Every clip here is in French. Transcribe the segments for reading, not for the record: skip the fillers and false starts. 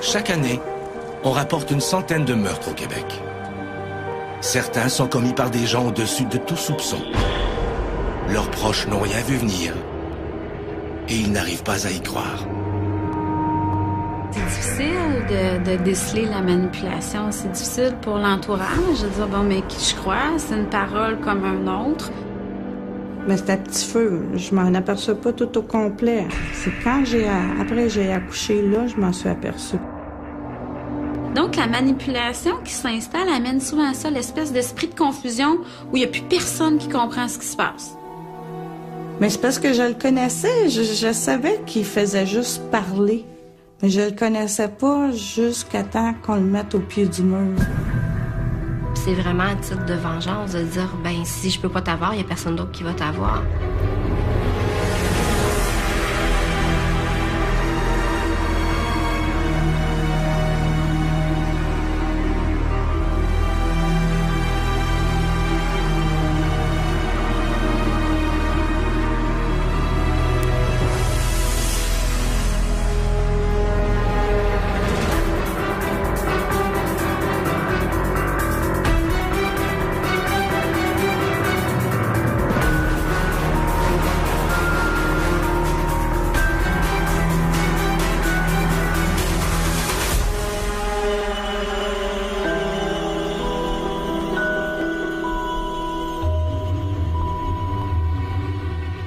Chaque année, on rapporte une centaine de meurtres au Québec. Certains sont commis par des gens au-dessus de tout soupçon. Leurs proches n'ont rien vu venir et ils n'arrivent pas à y croire. C'est difficile de déceler la manipulation. C'est difficile pour l'entourage de dire, bon, mais qui je crois? C'est une parole comme un autre. Mais c'était à petit feu. Je m'en aperçois pas tout au complet. C'est quand après j'ai accouché, là, je m'en suis aperçue. Donc, la manipulation qui s'installe amène souvent à ça, l'espèce d'esprit de confusion où il n'y a plus personne qui comprend ce qui se passe. Mais c'est parce que je le connaissais. Je savais qu'il faisait juste parler. Mais je le connaissais pas jusqu'à temps qu'on le mette au pied du mur. C'est vraiment un titre de vengeance de dire, ben si je peux pas t'avoir, il y a personne d'autre qui va t'avoir.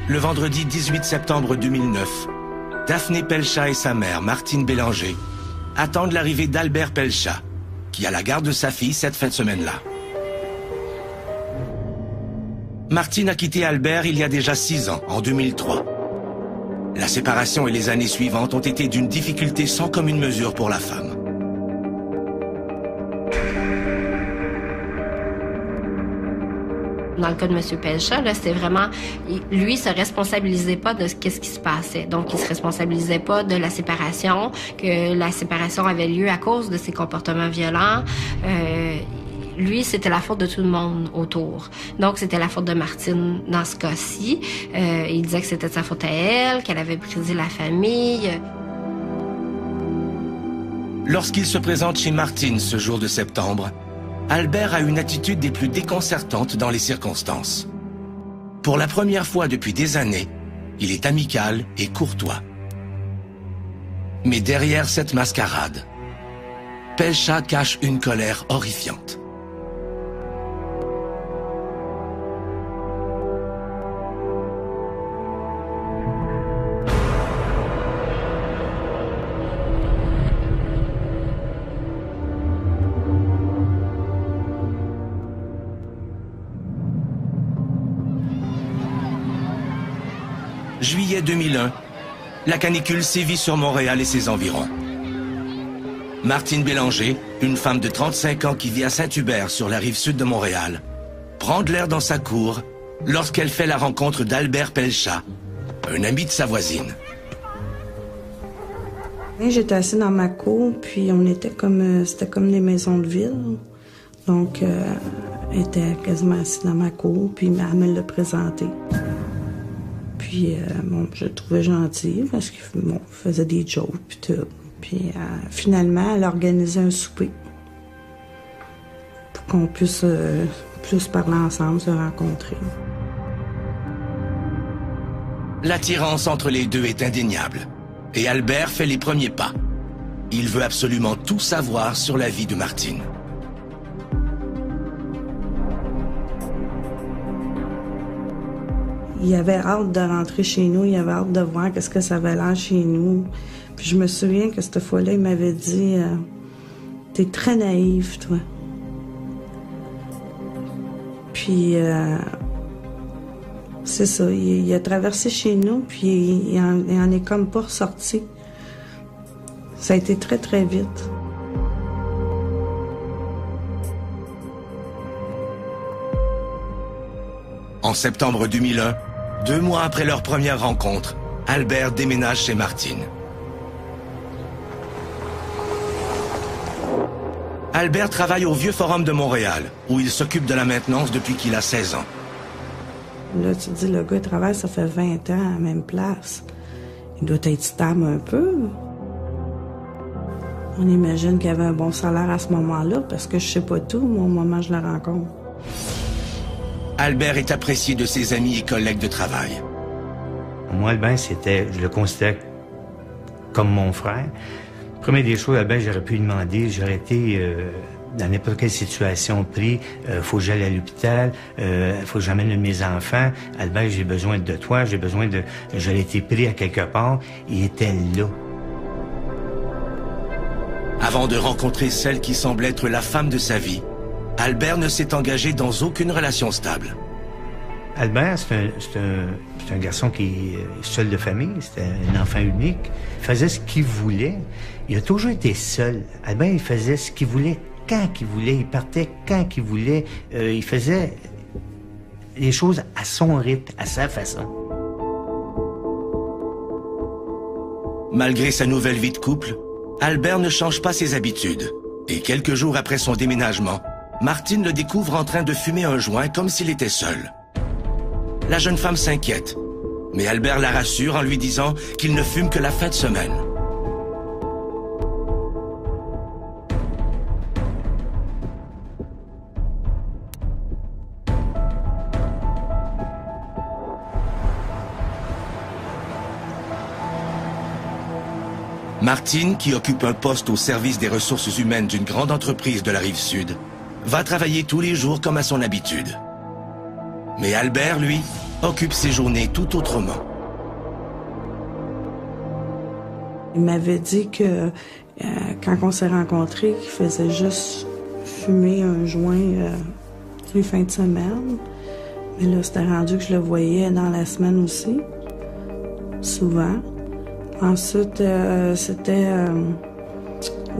Le vendredi 18 septembre 2009, Daphné Pelcha et sa mère, Martine Bélanger, attendent l'arrivée d'Albert Pelcha, qui a la garde de sa fille cette fin de semaine-là. Martine a quitté Albert il y a déjà 6 ans, en 2003. La séparation et les années suivantes ont été d'une difficulté sans commune mesure pour la femme. Dans le cas de M. Pelcha, c'était vraiment... Lui se responsabilisait pas de ce qui se passait. Donc, il se responsabilisait pas de la séparation, que la séparation avait lieu à cause de ses comportements violents. Lui, c'était la faute de tout le monde autour. Donc, c'était la faute de Martine dans ce cas-ci. Il disait que c'était de sa faute à elle, qu'elle avait brisé la famille. Lorsqu'il se présente chez Martine ce jour de septembre, Albert a une attitude des plus déconcertantes dans les circonstances. Pour la première fois depuis des années, il est amical et courtois. Mais derrière cette mascarade, Pelcha cache une colère horrifiante. Juillet 2001, la canicule sévit sur Montréal et ses environs. Martine Bélanger, une femme de 35 ans qui vit à Saint-Hubert sur la rive sud de Montréal, prend de l'air dans sa cour lorsqu'elle fait la rencontre d'Albert Pelcha, un ami de sa voisine. J'étais assise dans ma cour, puis on était c'était comme les maisons de ville. Donc, elle était quasiment assise dans ma cour, puis elle me l'a présenté. Puis, bon, je le trouvais gentil parce qu'il faisait des jokes puis tout. Puis, finalement, elle a organisé un souper pour qu'on puisse plus parler ensemble, se rencontrer. L'attirance entre les deux est indéniable. Et Albert fait les premiers pas. Il veut absolument tout savoir sur la vie de Martine. Il avait hâte de rentrer chez nous, il avait hâte de voir qu'est-ce que ça avait l'air chez nous. Puis je me souviens que cette fois-là, il m'avait dit « T'es très naïve, toi. » Puis c'est ça, il a traversé chez nous, puis il en est comme pas ressorti. Ça a été très, très vite. En septembre 2001, 2 mois après leur première rencontre, Albert déménage chez Martine. Albert travaille au Vieux Forum de Montréal, où il s'occupe de la maintenance depuis qu'il a 16 ans. Là, tu te dis, le gars, il travaille, ça fait 20 ans à la même place. Il doit être stable un peu. On imagine qu'il avait un bon salaire à ce moment-là, parce que je sais pas tout, moi, au moment où je la rencontre. Albert est apprécié de ses amis et collègues de travail. Moi, Albert, je le considère comme mon frère. Première des choses, Albert, j'aurais pu lui demander, j'aurais été dans n'importe quelle situation pris, faut que j'aille à l'hôpital, faut que j'amène mes enfants. Albert, j'ai besoin de toi, j'aurais été pris à quelque part. Il était là. Avant de rencontrer celle qui semble être la femme de sa vie, Albert ne s'est engagé dans aucune relation stable. Albert, c'est un garçon qui est seul de famille, c'était un enfant unique. Il faisait ce qu'il voulait. Il a toujours été seul. Albert, il faisait ce qu'il voulait quand il voulait. Il partait quand il voulait. Il faisait les choses à son rythme, à sa façon. Malgré sa nouvelle vie de couple, Albert ne change pas ses habitudes. Et quelques jours après son déménagement, Martine le découvre en train de fumer un joint comme s'il était seul. La jeune femme s'inquiète, mais Albert la rassure en lui disant qu'il ne fume que la fin de semaine. Martine, qui occupe un poste au service des ressources humaines d'une grande entreprise de la Rive-Sud, va travailler tous les jours comme à son habitude. Mais Albert, lui, occupe ses journées tout autrement. Il m'avait dit que quand on s'est rencontrés, qu'il faisait juste fumer un joint tous les fins de semaine. Mais là, c'était rendu que je le voyais dans la semaine aussi, souvent. Ensuite, c'était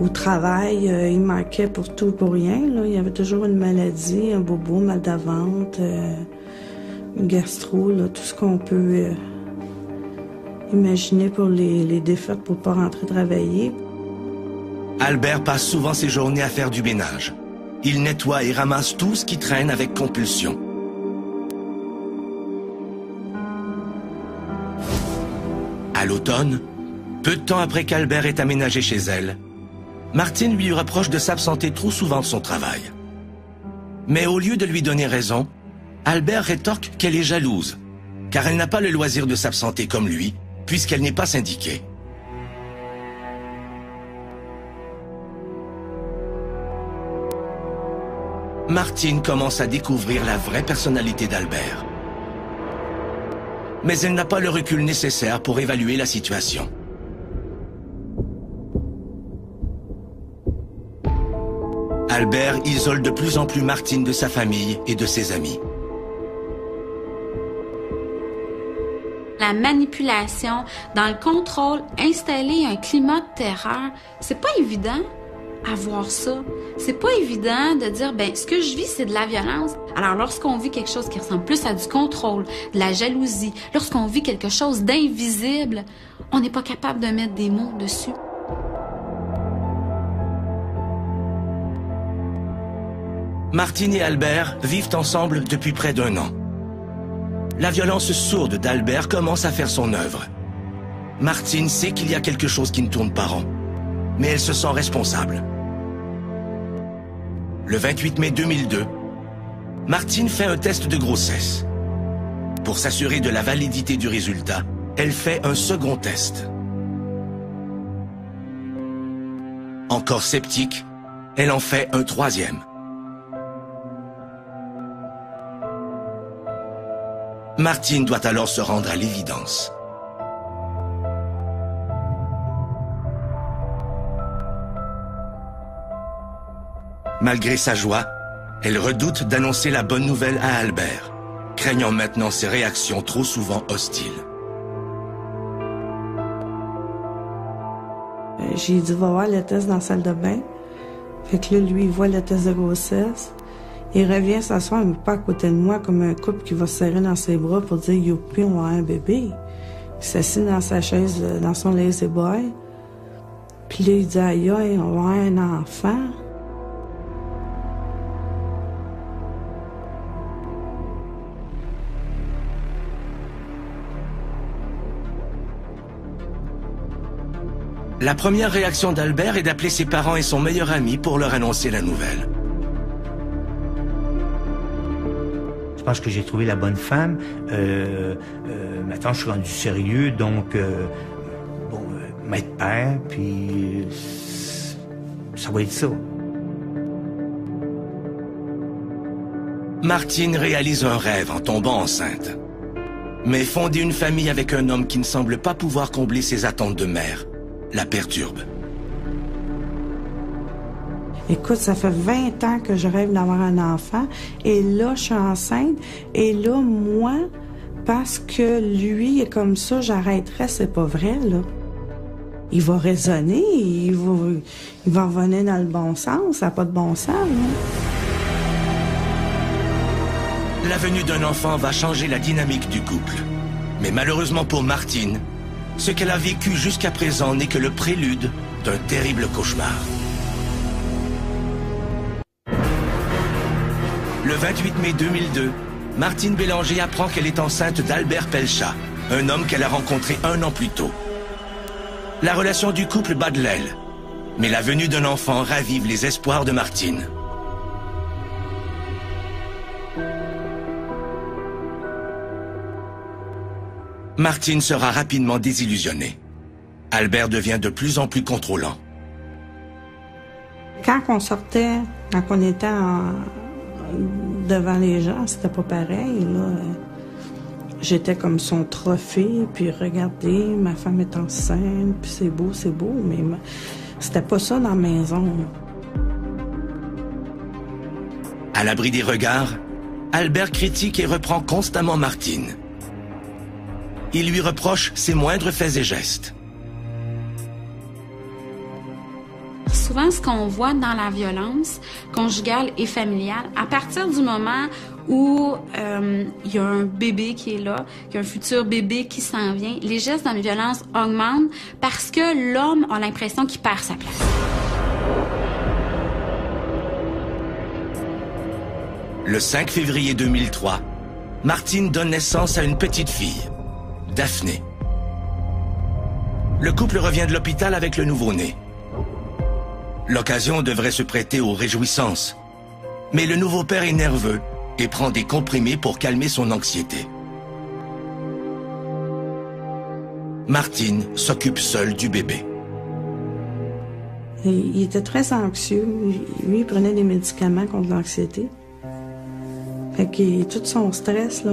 au travail, il manquait pour tout, pour rien. Là. Il y avait toujours une maladie, un bobo, mal de ventre, une gastro, là, tout ce qu'on peut imaginer pour les défaites pour pas rentrer travailler. Albert passe souvent ses journées à faire du ménage. Il nettoie et ramasse tout ce qui traîne avec compulsion. À l'automne, peu de temps après qu'Albert ait aménagé chez elle, Martine lui reproche de s'absenter trop souvent de son travail. Mais au lieu de lui donner raison, Albert rétorque qu'elle est jalouse, car elle n'a pas le loisir de s'absenter comme lui, puisqu'elle n'est pas syndiquée. Martine commence à découvrir la vraie personnalité d'Albert. Mais elle n'a pas le recul nécessaire pour évaluer la situation. Albert isole de plus en plus Martine de sa famille et de ses amis. La manipulation, dans le contrôle, installer un climat de terreur, c'est pas évident à voir ça. C'est pas évident de dire, ben, ce que je vis, c'est de la violence. Alors, lorsqu'on vit quelque chose qui ressemble plus à du contrôle, de la jalousie, lorsqu'on vit quelque chose d'invisible, on n'est pas capable de mettre des mots dessus. Martine et Albert vivent ensemble depuis près d'1 an. La violence sourde d'Albert commence à faire son œuvre. Martine sait qu'il y a quelque chose qui ne tourne pas rond, mais elle se sent responsable. Le 28 mai 2002, Martine fait un test de grossesse. Pour s'assurer de la validité du résultat, elle fait un second test. Encore sceptique, elle en fait un 3e. Martine doit alors se rendre à l'évidence. Malgré sa joie, elle redoute d'annoncer la bonne nouvelle à Albert, craignant maintenant ses réactions trop souvent hostiles. J'ai dit, va voir le test dans la salle de bain. Fait que là, lui, il voit le test de grossesse. Il revient s'asseoir, mais pas à côté de moi, comme un couple qui va se serrer dans ses bras pour dire, youpi, on va avoir un bébé. Il s'assied dans sa chaise, dans son lazy boy. Puis là, il dit, aïe, aïe, on va avoir un enfant. La première réaction d'Albert est d'appeler ses parents et son meilleur ami pour leur annoncer la nouvelle. Je pense que j'ai trouvé la bonne femme. Maintenant, je suis rendu sérieux, donc m'être père, puis ça va être ça. Martine réalise un rêve en tombant enceinte. Mais fonder une famille avec un homme qui ne semble pas pouvoir combler ses attentes de mère la perturbe. Écoute, ça fait 20 ans que je rêve d'avoir un enfant. Et là, je suis enceinte. Et là, moi, parce que lui est comme ça, j'arrêterais. C'est pas vrai, là. Il va raisonner, il va revenir dans le bon sens. Ça n'a pas de bon sens, là. La venue d'un enfant va changer la dynamique du couple. Mais malheureusement pour Martine, ce qu'elle a vécu jusqu'à présent n'est que le prélude d'un terrible cauchemar. Le 28 mai 2002, Martine Bélanger apprend qu'elle est enceinte d'Albert Pelchat, un homme qu'elle a rencontré 1 an plus tôt. La relation du couple bat de l'aile, mais la venue d'un enfant ravive les espoirs de Martine. Martine sera rapidement désillusionnée. Albert devient de plus en plus contrôlant. Quand on sortait, quand on était devant les gens, c'était pas pareil, là. J'étais comme son trophée, puis regardez, ma femme est enceinte, puis c'est beau, mais c'était pas ça dans la maison. À l'abri des regards, Albert critique et reprend constamment Martine. Il lui reproche ses moindres faits et gestes. Souvent, ce qu'on voit dans la violence conjugale et familiale, à partir du moment où il y a un bébé qui est là, il y a un futur bébé qui s'en vient, les gestes de violence augmentent parce que l'homme a l'impression qu'il perd sa place. Le 5 février 2003, Martine donne naissance à une petite fille, Daphné. Le couple revient de l'hôpital avec le nouveau-né. L'occasion devrait se prêter aux réjouissances. Mais le nouveau père est nerveux et prend des comprimés pour calmer son anxiété. Martine s'occupe seule du bébé. Il était très anxieux. Lui, il prenait des médicaments contre l'anxiété. Fait que tout son stress, là,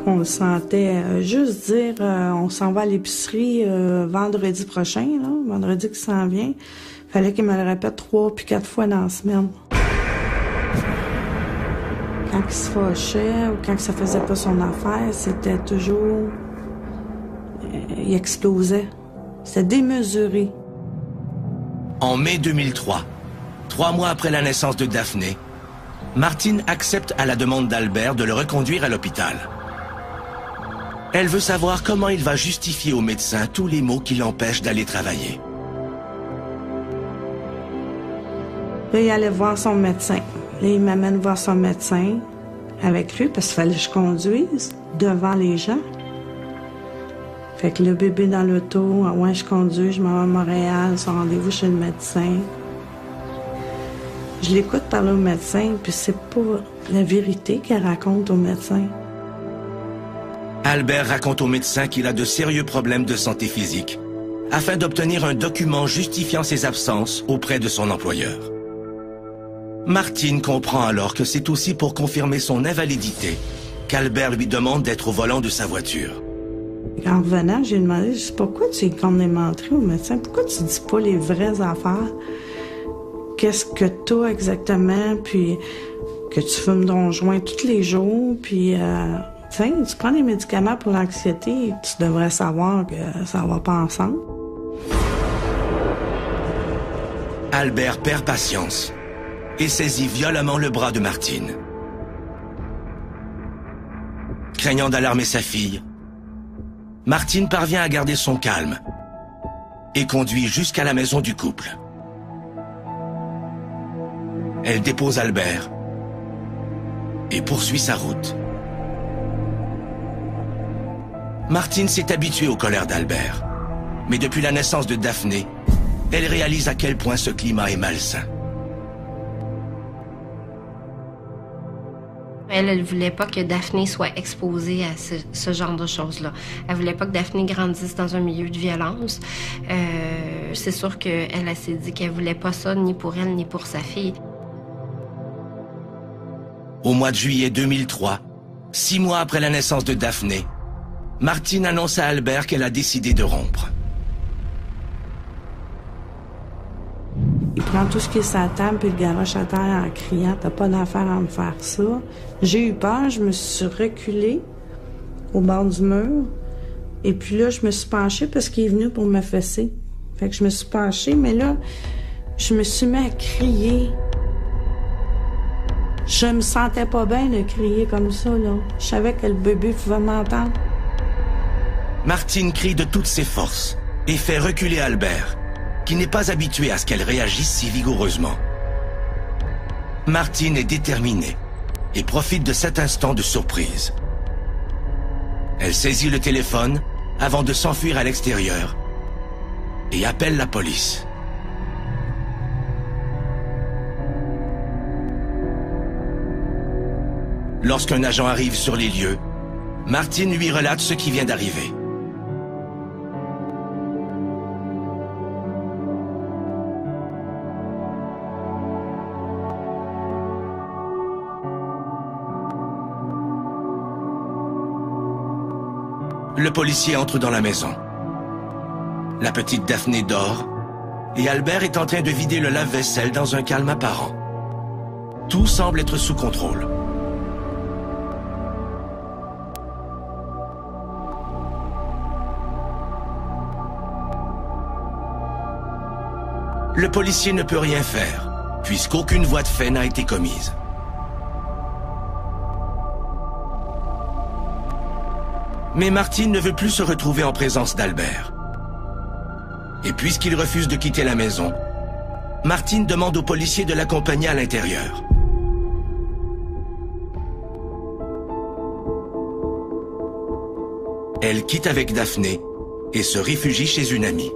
on le sentait. Juste dire, on s'en va à l'épicerie vendredi prochain, là, vendredi qui s'en vient. Fallait qu'il me le répète 3 puis 4 fois dans la semaine. Quand il se fâchait ou quand ça faisait pas son affaire, c'était toujours... il explosait. C'était démesuré. En mai 2003, 3 mois après la naissance de Daphné, Martine accepte à la demande d'Albert de le reconduire à l'hôpital. Elle veut savoir comment il va justifier au médecin tous les maux qui l'empêchent d'aller travailler. Là, il allait voir son médecin. Là, il m'amène voir son médecin avec lui parce qu'il fallait que je conduise devant les gens. Fait que le bébé dans l'auto, ouais, je conduis, je m'en vais à Montréal, son rendez-vous chez le médecin. Je l'écoute parler au médecin, puis c'est pas la vérité qu'elle raconte au médecin. Albert raconte au médecin qu'il a de sérieux problèmes de santé physique, afin d'obtenir un document justifiant ses absences auprès de son employeur. Martine comprend alors que c'est aussi pour confirmer son invalidité qu'Albert lui demande d'être au volant de sa voiture. En revenant, j'ai demandé, pourquoi tu es comme mentré au médecin? Pourquoi tu dis pas les vraies affaires? Qu'est-ce que t'as exactement? Puis que tu fumes ton joint tous les jours, puis tu prends des médicaments pour l'anxiété, tu devrais savoir que ça va pas ensemble. Albert perd patience et saisit violemment le bras de Martine. Craignant d'alarmer sa fille, Martine parvient à garder son calme et conduit jusqu'à la maison du couple. Elle dépose Albert et poursuit sa route. Martine s'est habituée aux colères d'Albert, Mais depuis la naissance de Daphné, elle réalise à quel point ce climat est malsain. Elle ne voulait pas que Daphné soit exposée à ce genre de choses-là. Elle voulait pas que Daphné grandisse dans un milieu de violence. C'est sûr qu'elle s'est dit qu'elle voulait pas ça, ni pour elle, ni pour sa fille. Au mois de juillet 2003, 6 mois après la naissance de Daphné, Martine annonce à Albert qu'elle a décidé de rompre. Il prend tout ce qui est sa table puis le garoche à terre en criant « T'as pas d'affaire à me faire ça ». J'ai eu peur, je me suis reculée au bord du mur. Et puis là, je me suis penchée parce qu'il est venu pour me fesser. Fait que je me suis penchée, mais là, je me suis mis à crier. Je me sentais pas bien de crier comme ça, là. Je savais que le bébé pouvait m'entendre. Martine crie de toutes ses forces et fait reculer Albert, qui n'est pas habitué à ce qu'elle réagisse si vigoureusement. Martine est déterminée et profite de cet instant de surprise. Elle saisit le téléphone avant de s'enfuir à l'extérieur et appelle la police. Lorsqu'un agent arrive sur les lieux, Martine lui relate ce qui vient d'arriver. Le policier entre dans la maison. La petite Daphné dort et Albert est en train de vider le lave-vaisselle dans un calme apparent. Tout semble être sous contrôle. Le policier ne peut rien faire, puisqu'aucune voie de fait n'a été commise. Mais Martine ne veut plus se retrouver en présence d'Albert. Et puisqu'il refuse de quitter la maison, Martine demande au policier de l'accompagner à l'intérieur. Elle quitte avec Daphné et se réfugie chez une amie.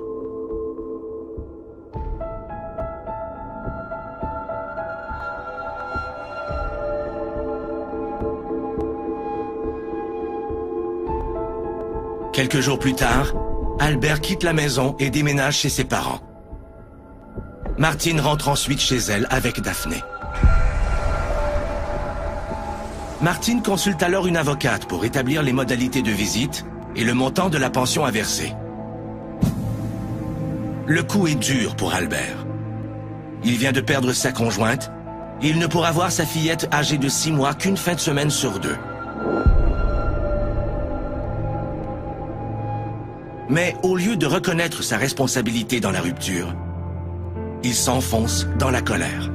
Quelques jours plus tard, Albert quitte la maison et déménage chez ses parents. Martine rentre ensuite chez elle avec Daphné. Martine consulte alors une avocate pour établir les modalités de visite et le montant de la pension à verser. Le coup est dur pour Albert. Il vient de perdre sa conjointe et il ne pourra voir sa fillette âgée de 6 mois qu'une fin de semaine sur 2. Mais au lieu de reconnaître sa responsabilité dans la rupture, il s'enfonce dans la colère.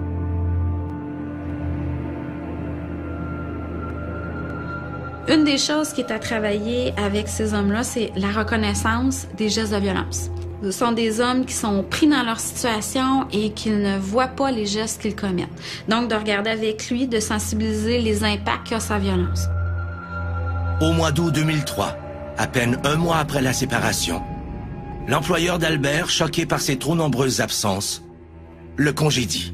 Une des choses qui est à travailler avec ces hommes-là, c'est la reconnaissance des gestes de violence. Ce sont des hommes qui sont pris dans leur situation et qui ne voient pas les gestes qu'ils commettent. Donc, de regarder avec lui, de sensibiliser les impacts qu'a sa violence. Au mois d'août 2003, à peine 1 mois après la séparation, l'employeur d'Albert, choqué par ses trop nombreuses absences, le congédie.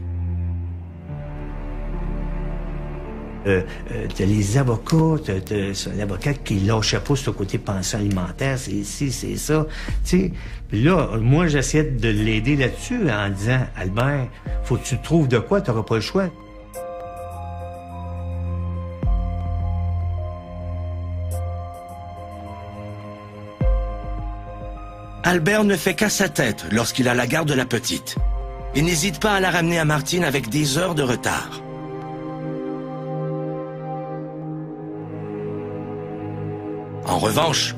T'as les avocats, t'as l'avocat qui lâchait pas sur le côté pension alimentaire, c'est ici, c'est ça. Tu sais, puis là, moi, j'essayais de l'aider là-dessus en disant, Albert, faut que tu trouves de quoi, t'auras pas le choix. Albert ne fait qu'à sa tête lorsqu'il a la garde de la petite et n'hésite pas à la ramener à Martine avec des heures de retard. En revanche,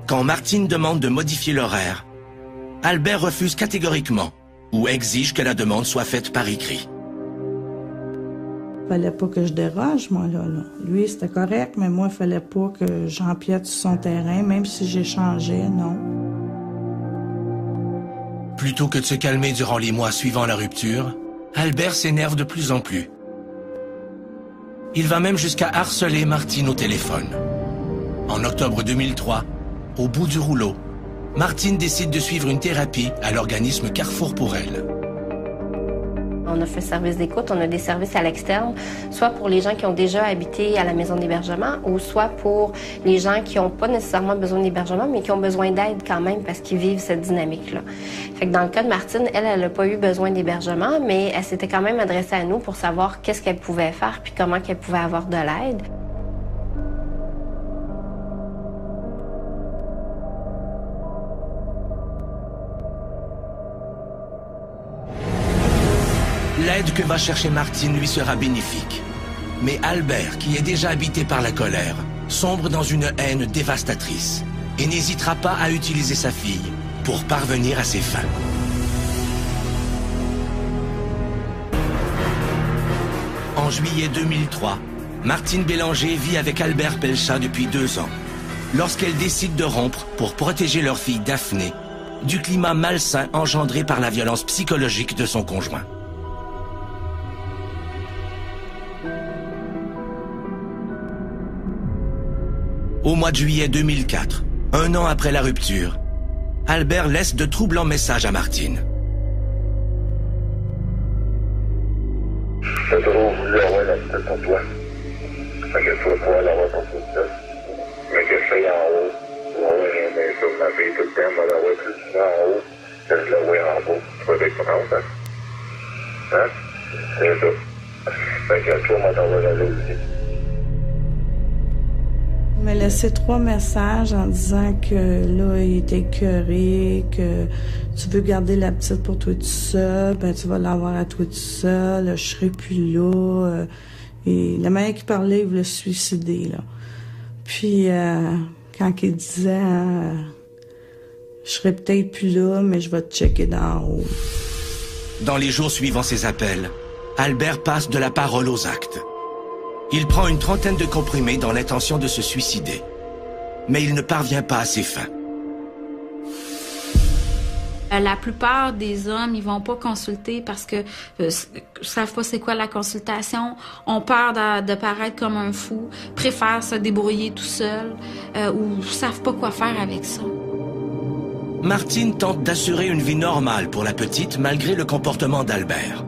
quand Martine demande de modifier l'horaire, Albert refuse catégoriquement ou exige que la demande soit faite par écrit. Fallait pas que je déroge, moi, là. Lui, c'était correct, mais moi, fallait pas que j'empiète sur son terrain, même si j'échangeais, non. Plutôt que de se calmer durant les mois suivant la rupture, Albert s'énerve de plus en plus. Il va même jusqu'à harceler Martine au téléphone. En octobre 2003, au bout du rouleau, Martine décide de suivre une thérapie à l'organisme Carrefour pour elle. On a fait service d'écoute, on a des services à l'externe, soit pour les gens qui ont déjà habité à la maison d'hébergement ou soit pour les gens qui n'ont pas nécessairement besoin d'hébergement, mais qui ont besoin d'aide quand même parce qu'ils vivent cette dynamique-là. Fait que dans le cas de Martine, elle n'a pas eu besoin d'hébergement, mais elle s'était quand même adressée à nous pour savoir qu'est-ce qu'elle pouvait faire puis comment qu'elle pouvait avoir de l'aide. L'aide que va chercher Martine lui sera bénéfique. Mais Albert, qui est déjà habité par la colère, sombre dans une haine dévastatrice et n'hésitera pas à utiliser sa fille pour parvenir à ses fins. En juillet 2003, Martine Bélanger vit avec Albert Pelchat depuis 2 ans, lorsqu'elle décide de rompre pour protéger leur fille Daphné du climat malsain engendré par la violence psychologique de son conjoint. Au mois de juillet 2004, 1 an après la rupture, Albert laisse de troublants messages à Martine. J'ai trop voulu avoir la petite pour toi. Fait que tu vas pouvoir l'avoir pour tout ça. Mais que je sois en haut, tu vas avoir un main sur ma fille tout le temps, mais l'avoir plus souvent en haut, que je la vois en bas. Tu vas être contente, hein? Hein? C'est ça. Fait que toi, moi, t'en vas là aussi. Il m'a laissé 3 messages en disant que là, il était écœuré, que tu veux garder la petite pour toi tout seul, ben tu vas l'avoir à toi tout seul, je serai plus là. Et la manière qu'il parlait, il voulait se suicider, là. Puis, quand il disait, je serai peut-être plus là, mais je vais te checker d'en haut. Dans les jours suivant ces appels, Albert passe de la parole aux actes. Il prend une 30aine de comprimés dans l'intention de se suicider. Mais il ne parvient pas à ses fins. La plupart des hommes, ils vont pas consulter parce que savent pas c'est quoi la consultation, ont peur de paraître comme un fou, préfèrent se débrouiller tout seul ou savent pas quoi faire avec ça. Martine tente d'assurer une vie normale pour la petite malgré le comportement d'Albert.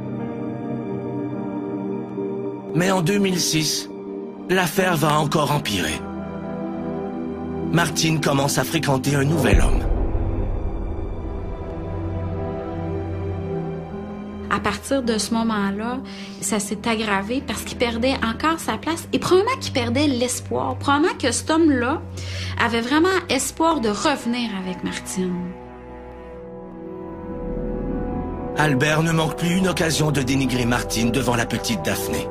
Mais en 2006, l'affaire va encore empirer. Martine commence à fréquenter un nouvel homme. À partir de ce moment-là, ça s'est aggravé parce qu'il perdait encore sa place et probablement qu'il perdait l'espoir. Probablement que cet homme-là avait vraiment espoir de revenir avec Martine. Albert ne manque plus une occasion de dénigrer Martine devant la petite Daphné.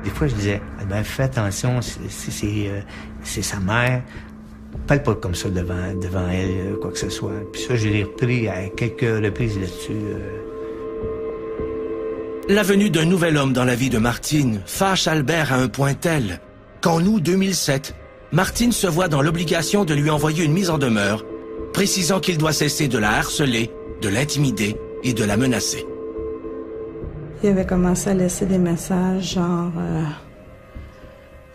Des fois, je disais, Albert, fais attention, c'est sa mère. Parle pas comme ça devant elle, quoi que ce soit. Puis ça, je l'ai repris à quelques reprises là-dessus. La venue d'un nouvel homme dans la vie de Martine fâche Albert à un point tel qu'en août 2007, Martine se voit dans l'obligation de lui envoyer une mise en demeure, précisant qu'il doit cesser de la harceler, de l'intimider et de la menacer. Il avait commencé à laisser des messages genre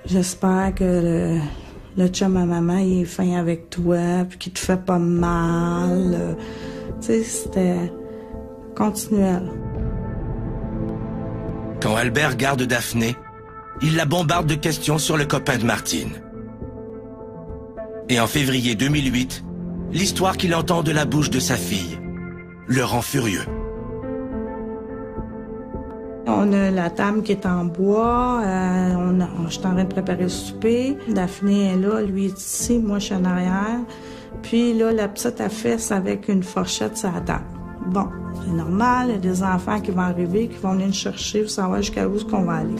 j'espère que le chum à maman il est fin avec toi puis qu'il te fait pas mal. Tu sais, c'était continuel. Quand Albert garde Daphné, il la bombarde de questions sur le copain de Martine. Et en février 2008, l'histoire qu'il entend de la bouche de sa fille le rend furieux. On a la table qui est en bois, je suis en train de préparer le souper. Daphné est là, lui est ici, moi je suis en arrière. Puis là, la petite a fesse avec une fourchette sur la table. Bon, c'est normal, il y a des enfants qui vont arriver, qui vont venir nous chercher pour savoir jusqu'à où est-ce qu'on va aller.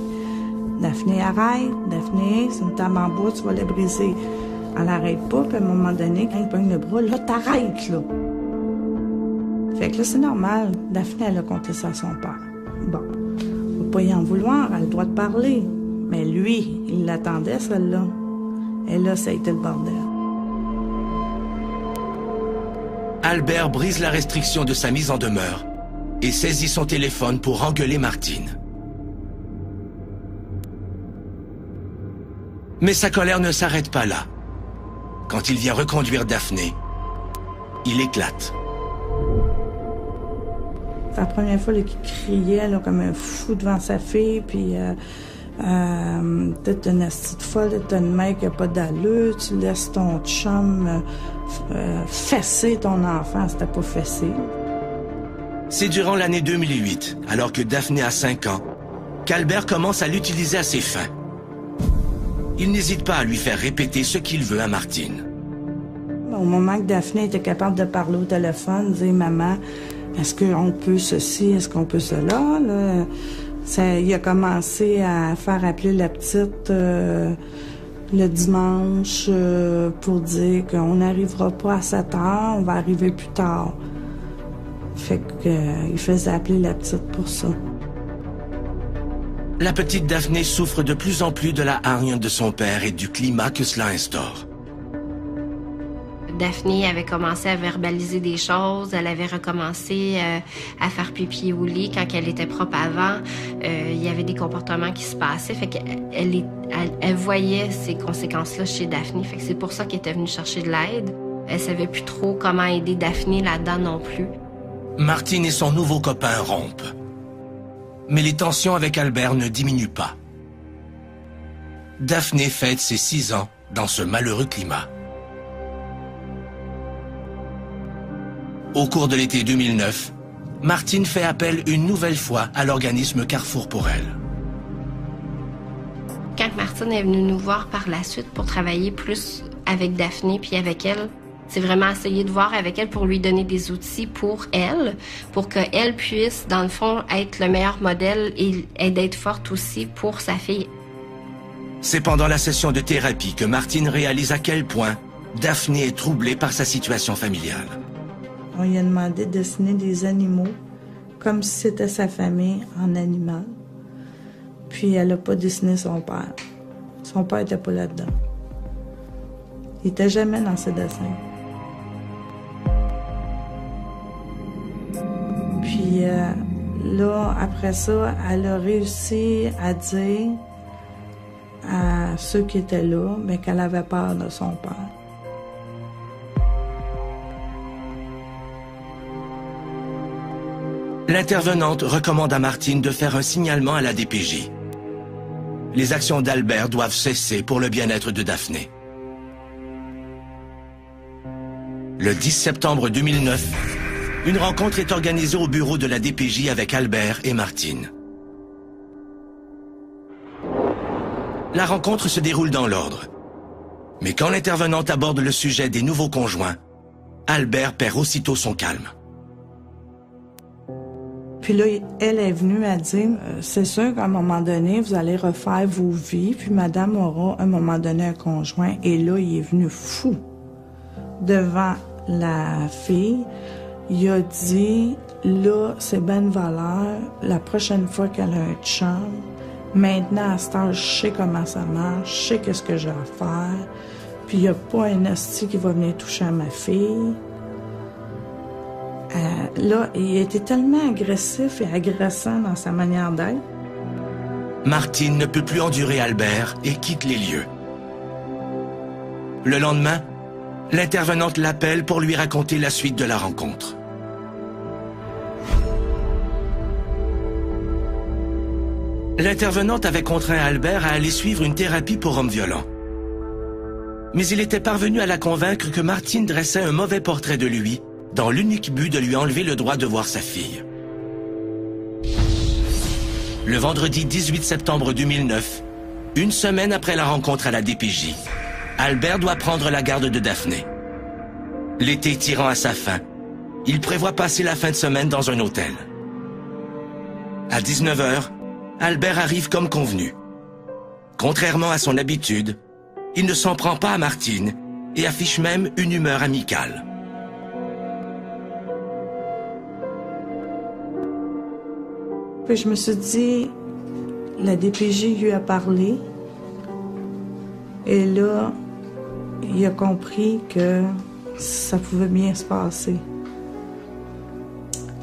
Daphné arrête, Daphné, c'est une table en bois, tu vas la briser. Elle n'arrête pas, puis à un moment donné, quand il pogne le bras, là, t'arrêtes, là. Fait que là, c'est normal, Daphné, elle a compté ça à son père. Bon. Pas y en vouloir, elle a le droit de parler. Mais lui, il l'attendait, celle-là. Et là, ça a été le bordel. Albert brise la restriction de sa mise en demeure et saisit son téléphone pour engueuler Martine. Mais sa colère ne s'arrête pas là. Quand il vient reconduire Daphné, il éclate. C'est la première fois qu'il criait là, comme un fou devant sa fille, puis t'es une petite folle, t'es une mère qui n'a pas d'allure, tu laisses ton chum fesser ton enfant, c'était pas fessé. C'est durant l'année 2008, alors que Daphné a 5 ans, qu'Albert commence à l'utiliser à ses fins. Il n'hésite pas à lui faire répéter ce qu'il veut à Martine. Au moment que Daphné était capable de parler au téléphone, dire « Maman, est-ce qu'on peut ceci, est-ce qu'on peut cela? » il a commencé à faire appeler la petite le dimanche pour dire qu'on n'arrivera pas à 7 heures, on va arriver plus tard. Fait qu'il faisait appeler la petite pour ça. La petite Daphné souffre de plus en plus de la hargne de son père et du climat que cela instaure. Daphné avait commencé à verbaliser des choses, elle avait recommencé à faire pipi au lit quand elle était propre avant. Il y avait des comportements qui se passaient, fait qu'elle voyait ces conséquences-là chez Daphné. Fait que c'est pour ça qu'elle était venue chercher de l'aide. Elle savait plus trop comment aider Daphné là-dedans non plus. Martine et son nouveau copain rompent. Mais les tensions avec Albert ne diminuent pas. Daphné fête ses 6 ans dans ce malheureux climat. Au cours de l'été 2009, Martine fait appel une nouvelle fois à l'organisme Carrefour pour elle. Quand Martine est venue nous voir par la suite pour travailler plus avec Daphné puis avec elle, c'est vraiment essayer de voir avec elle pour lui donner des outils pour elle, pour qu'elle puisse, dans le fond, être le meilleur modèle et d'être forte aussi pour sa fille. C'est pendant la session de thérapie que Martine réalise à quel point Daphné est troublée par sa situation familiale. On lui a demandé de dessiner des animaux, comme si c'était sa famille en animal. Puis elle n'a pas dessiné son père. Son père n'était pas là-dedans. Il n'était jamais dans ses dessins. Puis là, après ça, elle a réussi à dire à ceux qui étaient là qu'elle avait peur de son père. L'intervenante recommande à Martine de faire un signalement à la DPJ. Les actions d'Albert doivent cesser pour le bien-être de Daphné. Le 10 septembre 2009, une rencontre est organisée au bureau de la DPJ avec Albert et Martine. La rencontre se déroule dans l'ordre. Mais quand l'intervenante aborde le sujet des nouveaux conjoints, Albert perd aussitôt son calme. Puis là, elle est venue à dire, c'est sûr qu'à un moment donné, vous allez refaire vos vies, puis madame aura à un moment donné un conjoint. Et là, il est venu fou devant la fille. Il a dit, là, c'est bonne valeur, la prochaine fois qu'elle a un chum, maintenant, à cette heure, je sais comment ça marche, je sais qu'est-ce que j'ai à faire, puis il n'y a pas un hostie qui va venir toucher à ma fille. Là, il était tellement agressif et agressant dans sa manière d'être. Martine ne peut plus endurer Albert et quitte les lieux. Le lendemain, l'intervenante l'appelle pour lui raconter la suite de la rencontre. L'intervenante avait contraint Albert à aller suivre une thérapie pour hommes violents. Mais il était parvenu à la convaincre que Martine dressait un mauvais portrait de lui, dans l'unique but de lui enlever le droit de voir sa fille. Le vendredi 18 septembre 2009, une semaine après la rencontre à la DPJ, Albert doit prendre la garde de Daphné. L'été tirant à sa fin, il prévoit passer la fin de semaine dans un hôtel. À 19h, Albert arrive comme convenu. Contrairement à son habitude, il ne s'en prend pas à Martine et affiche même une humeur amicale. Puis je me suis dit, la DPJ lui a parlé. Et là, il a compris que ça pouvait bien se passer.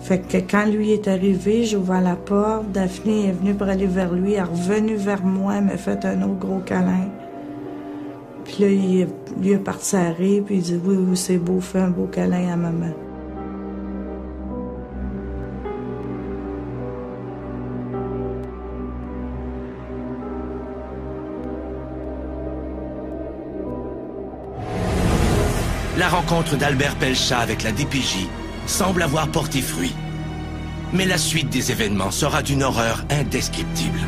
Fait que quand lui est arrivé, j'ai ouvert la porte, Daphné est venue pour aller vers lui, elle est revenue vers moi, elle m'a fait un autre gros câlin. Puis là, il a parti à rire, puis il dit « Oui, oui, c'est beau, fais un beau câlin à maman. » La rencontre d'Albert Pelchat avec la DPJ semble avoir porté fruit. Mais la suite des événements sera d'une horreur indescriptible.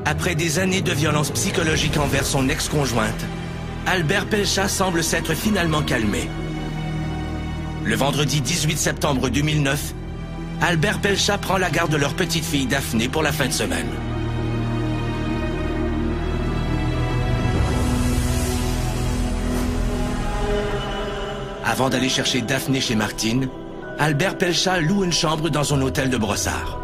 Après des années de violence psychologique envers son ex-conjointe, Albert Pelchat semble s'être finalement calmé. Le vendredi 18 septembre 2009, Albert Pelchat prend la garde de leur petite fille Daphné pour la fin de semaine. Avant d'aller chercher Daphné chez Martine, Albert Pelchat loue une chambre dans un hôtel de Brossard.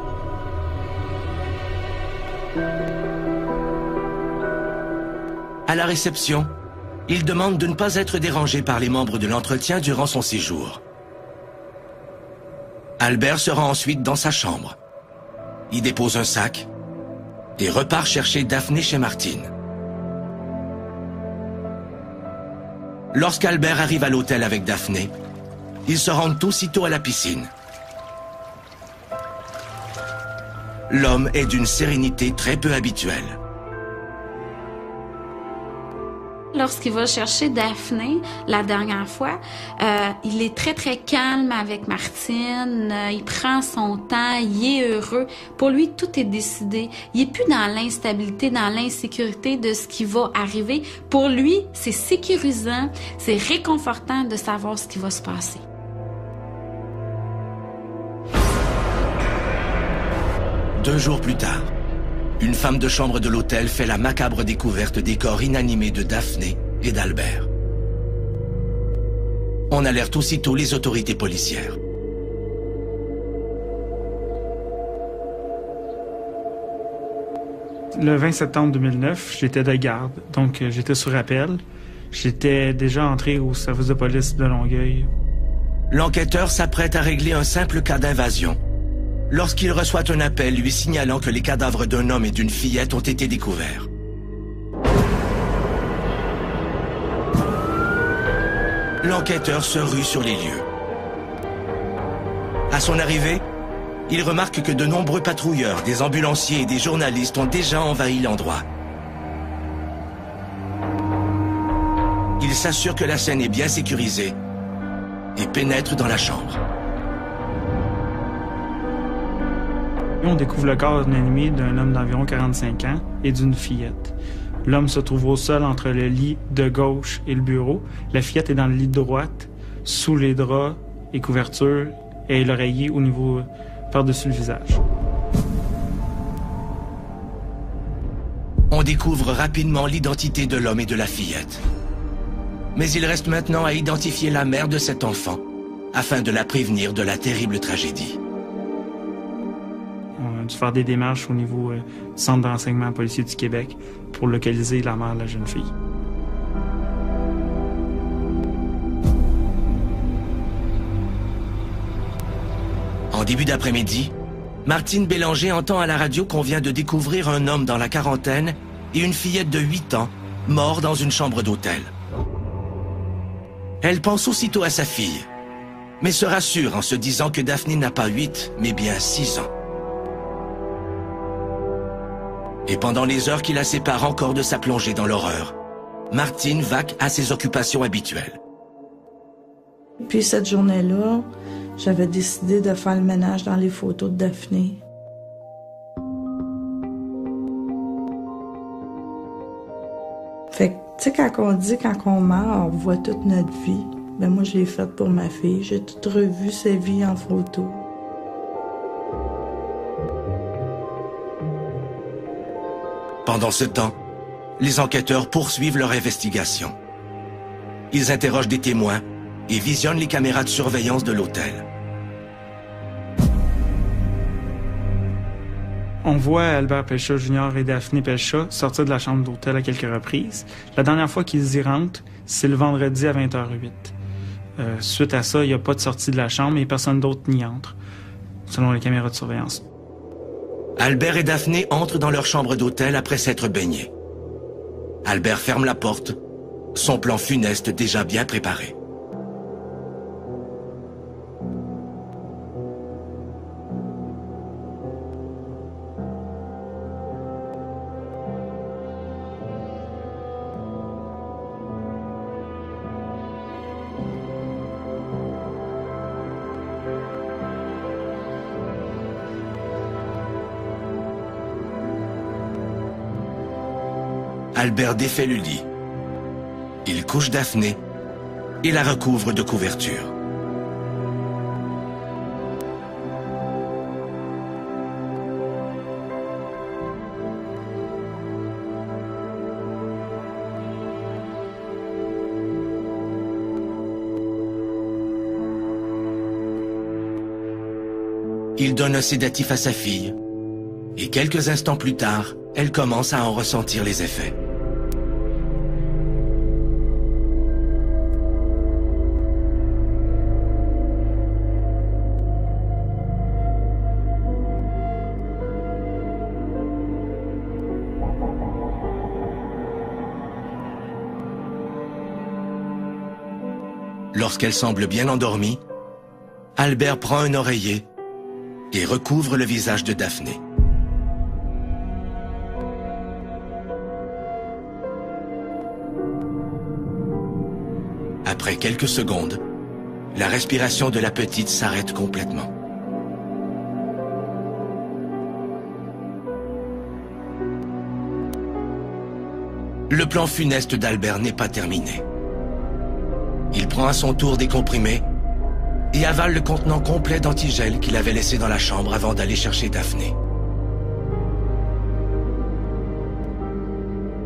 À la réception, il demande de ne pas être dérangé par les membres de l'entretien durant son séjour. Albert se rend ensuite dans sa chambre. Il dépose un sac et repart chercher Daphné chez Martine. Lorsqu'Albert arrive à l'hôtel avec Daphné, ils se rendent aussitôt à la piscine. L'homme est d'une sérénité très peu habituelle. Lorsqu'il va chercher Daphné, la dernière fois, il est très, très calme avec Martine. Il prend son temps, il est heureux. Pour lui, tout est décidé. Il est plus dans l'instabilité, dans l'insécurité de ce qui va arriver. Pour lui, c'est sécurisant, c'est réconfortant de savoir ce qui va se passer. Deux jours plus tard, une femme de chambre de l'hôtel fait la macabre découverte des corps inanimés de Daphné et d'Albert. On alerte aussitôt les autorités policières. Le 20 septembre 2009, j'étais de garde, donc j'étais sur appel. J'étais déjà entré au service de police de Longueuil. L'enquêteur s'apprête à régler un simple cas d'invasion lorsqu'il reçoit un appel lui signalant que les cadavres d'un homme et d'une fillette ont été découverts. L'enquêteur se rue sur les lieux. À son arrivée, il remarque que de nombreux patrouilleurs, des ambulanciers et des journalistes ont déjà envahi l'endroit. Il s'assure que la scène est bien sécurisée et pénètre dans la chambre. On découvre le corps inanimé d'un homme d'environ 45 ans et d'une fillette. L'homme se trouve au sol entre le lit de gauche et le bureau. La fillette est dans le lit de droite, sous les draps et couvertures, et l'oreiller au niveau par-dessus le visage. On découvre rapidement l'identité de l'homme et de la fillette. Mais il reste maintenant à identifier la mère de cet enfant, afin de la prévenir de la terrible tragédie. On a dû faire des démarches au niveau du Centre d'enseignement policier du Québec pour localiser la mère de la jeune fille. En début d'après-midi, Martine Bélanger entend à la radio qu'on vient de découvrir un homme dans la quarantaine et une fillette de 8 ans, morts dans une chambre d'hôtel. Elle pense aussitôt à sa fille, mais se rassure en se disant que Daphné n'a pas 8, mais bien 6 ans. Et pendant les heures qui la séparent encore de sa plongée dans l'horreur, Martine vaque à ses occupations habituelles. Puis cette journée-là, j'avais décidé de faire le ménage dans les photos de Daphné. Fait que, tu sais, quand on dit, quand on meurt, on voit toute notre vie. Ben moi, je l'ai faite pour ma fille. J'ai tout revu sa vie en photo. Pendant ce temps, les enquêteurs poursuivent leur investigation. Ils interrogent des témoins et visionnent les caméras de surveillance de l'hôtel. On voit Albert Pelchat Jr. et Daphné Pelchat sortir de la chambre d'hôtel à quelques reprises. La dernière fois qu'ils y rentrent, c'est le vendredi à 20h08. Suite à ça, il n'y a pas de sortie de la chambre et personne d'autre n'y entre, selon les caméras de surveillance. Albert et Daphné entrent dans leur chambre d'hôtel après s'être baignés. Albert ferme la porte, son plan funeste déjà bien préparé. Albert défait le lit. Il couche Daphné et la recouvre de couverture. Il donne un sédatif à sa fille et quelques instants plus tard, elle commence à en ressentir les effets. Lorsqu'elle semble bien endormie, Albert prend un oreiller et recouvre le visage de Daphné. Après quelques secondes, la respiration de la petite s'arrête complètement. Le plan funeste d'Albert n'est pas terminé. Il prend à son tour des comprimés et avale le contenant complet d'antigel qu'il avait laissé dans la chambre avant d'aller chercher Daphné.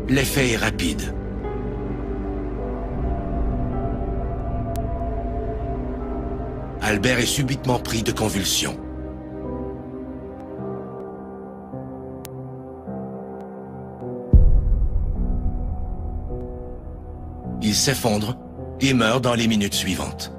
L'effet est rapide. Albert est subitement pris de convulsions. Il s'effondre et meurt dans les minutes suivantes.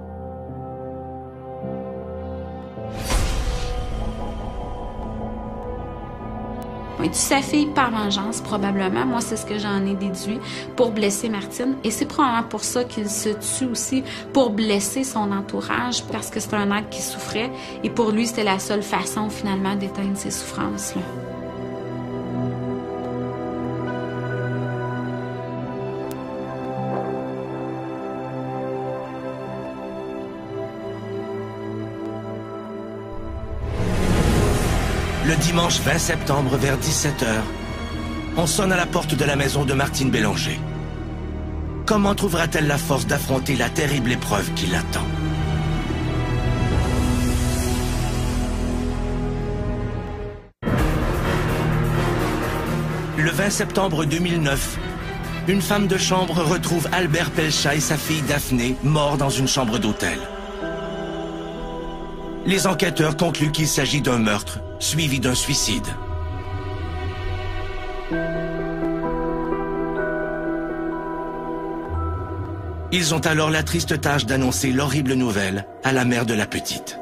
Il tue sa fille par vengeance, probablement. Moi, c'est ce que j'en ai déduit, pour blesser Martine. Et c'est probablement pour ça qu'il se tue aussi, pour blesser son entourage, parce que c'est un être qui souffrait. Et pour lui, c'était la seule façon, finalement, d'éteindre ses souffrances-là. Le dimanche 20 septembre vers 17h, on sonne à la porte de la maison de Martine Bélanger. Comment trouvera-t-elle la force d'affronter la terrible épreuve qui l'attend? Le 20 septembre 2009, une femme de chambre retrouve Albert Pelchat et sa fille Daphné morts dans une chambre d'hôtel. Les enquêteurs concluent qu'il s'agit d'un meurtre suivi d'un suicide. Ils ont alors la triste tâche d'annoncer l'horrible nouvelle à la mère de la petite.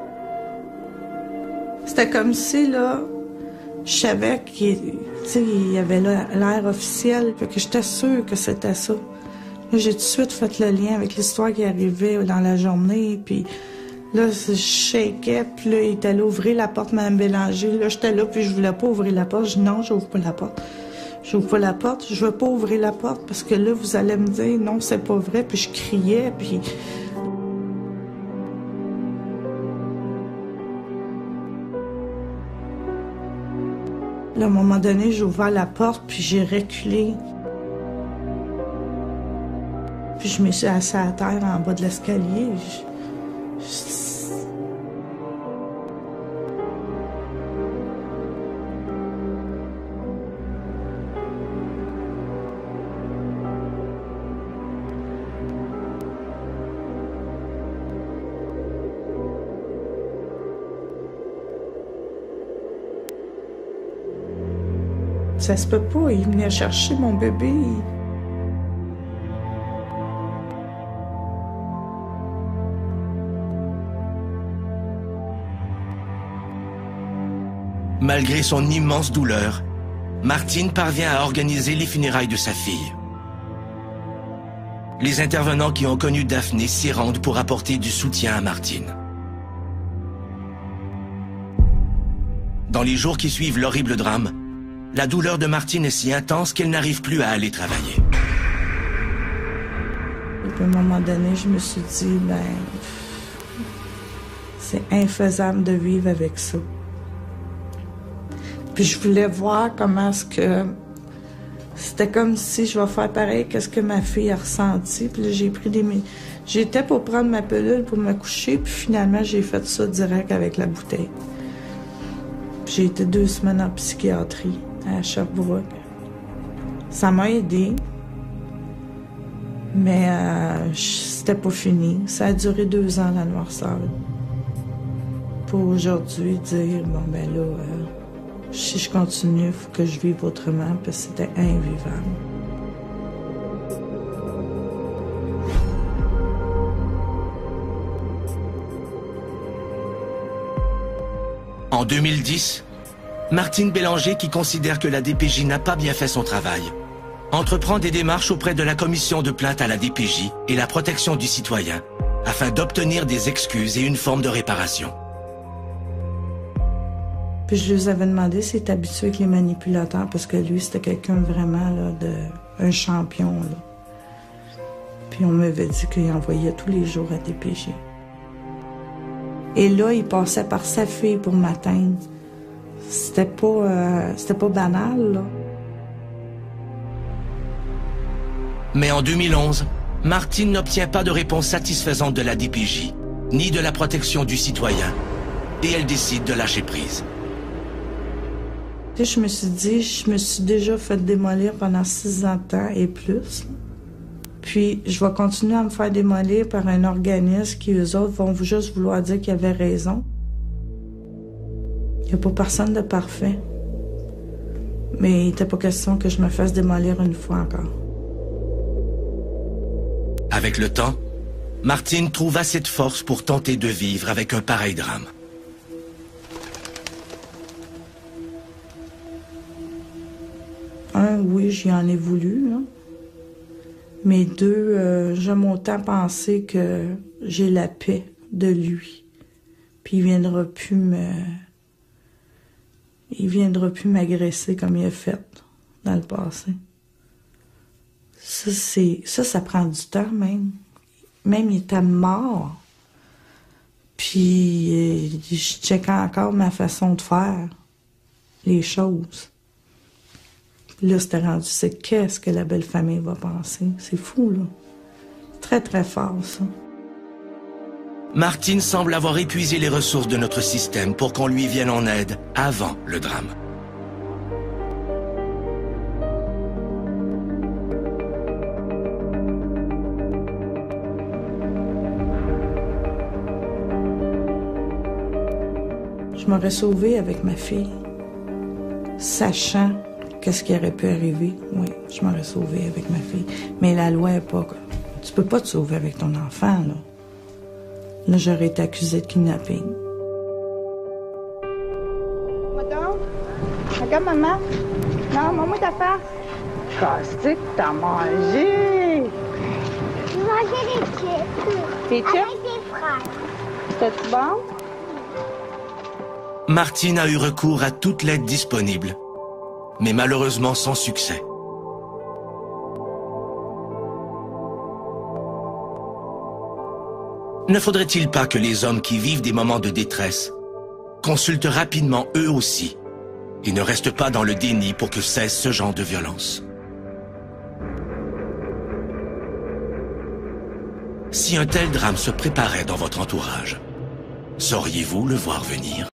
C'était comme si, là, je savais qu'il y avait l'air officiel, fait que j'étais sûre que c'était ça. Là, j'ai tout de suite fait le lien avec l'histoire qui arrivait dans la journée, puis là, je shakeais, puis là, il était allé ouvrir la porte, Mme Bélanger. Là, j'étais là, puis je voulais pas ouvrir la porte. Je dis non, j'ouvre pas la porte. J'ouvre pas la porte, je veux pas ouvrir la porte, parce que là, vous allez me dire non, c'est pas vrai, puis je criais, puis... Là, à un moment donné, j'ai ouvert la porte, puis j'ai reculé. Puis je me suis assise à terre en bas de l'escalier. Ça se peut pas, il venait chercher mon bébé. Malgré son immense douleur, Martine parvient à organiser les funérailles de sa fille. Les intervenants qui ont connu Daphné s'y rendent pour apporter du soutien à Martine. Dans les jours qui suivent l'horrible drame, la douleur de Martine est si intense qu'elle n'arrive plus à aller travailler. Et puis à un moment donné, je me suis dit, c'est infaisable de vivre avec ça. Puis je voulais voir comment est-ce que... C'était comme si je vais faire pareil qu'est-ce que ma fille a ressenti. Puis là, j'ai pris des... J'étais pour prendre ma pilule pour me coucher, puis finalement, j'ai fait ça direct avec la bouteille. J'ai été 2 semaines en psychiatrie à Sherbrooke. Ça m'a aidé, mais c'était pas fini. Ça a duré 2 ans, la noirceur. Pour aujourd'hui dire, bon ben là, si je continue, il faut que je vive autrement, parce que c'était invivable. En 2010, Martine Bélanger, qui considère que la DPJ n'a pas bien fait son travail, entreprend des démarches auprès de la commission de plainte à la DPJ et la protection du citoyen afin d'obtenir des excuses et une forme de réparation. Puis je lui avais demandé s'il était habitué avec les manipulateurs, parce que lui, c'était quelqu'un vraiment, là, un champion, là. Puis on m'avait dit qu'il envoyait tous les jours à DPJ. Et là, il passait par sa fille pour m'atteindre. C'était pas banal, là. Mais en 2011, Martine n'obtient pas de réponse satisfaisante de la DPJ, ni de la protection du citoyen, et elle décide de lâcher prise. Je me suis dit, je me suis déjà fait démolir pendant 6 ans de temps et plus. Puis, je vais continuer à me faire démolir par un organisme qui, eux autres, vont juste vouloir dire qu'ils avaient raison. Il n'y a pas personne de parfait. Mais il n'était pas question que je me fasse démolir une fois encore. Avec le temps, Martine trouve assez de force pour tenter de vivre avec un pareil drame. Oui, j'y en ai voulu, là. Mais 2, j'aime autant penser que j'ai la paix de lui. Puis il viendra plus m'agresser comme il a fait dans le passé. Ça prend du temps même. Même il était mort. Puis je checkais encore ma façon de faire les choses. Là, c'était rendu, c'est qu'est-ce que la belle famille va penser. C'est fou, là. Très, très fort, ça. Martine semble avoir épuisé les ressources de notre système pour qu'on lui vienne en aide avant le drame. Je m'aurais sauvée avec ma fille, sachant qu'est-ce qui aurait pu arriver. Oui, je m'aurais sauvée avec ma fille. Mais la loi est pas... Tu peux pas te sauver avec ton enfant, là. Là, j'aurais été accusée de kidnapping. Madame, regarde maman. Non, maman ta face. Qu'est-ce que t'as mangé? J'ai mangé des chips. Des chips? Avec des fraises. C'était-tu bon? Martine a eu recours à toute l'aide disponible, mais malheureusement sans succès. Ne faudrait-il pas que les hommes qui vivent des moments de détresse consultent rapidement eux aussi et ne restent pas dans le déni pour que cesse ce genre de violence? Si un tel drame se préparait dans votre entourage, sauriez-vous le voir venir?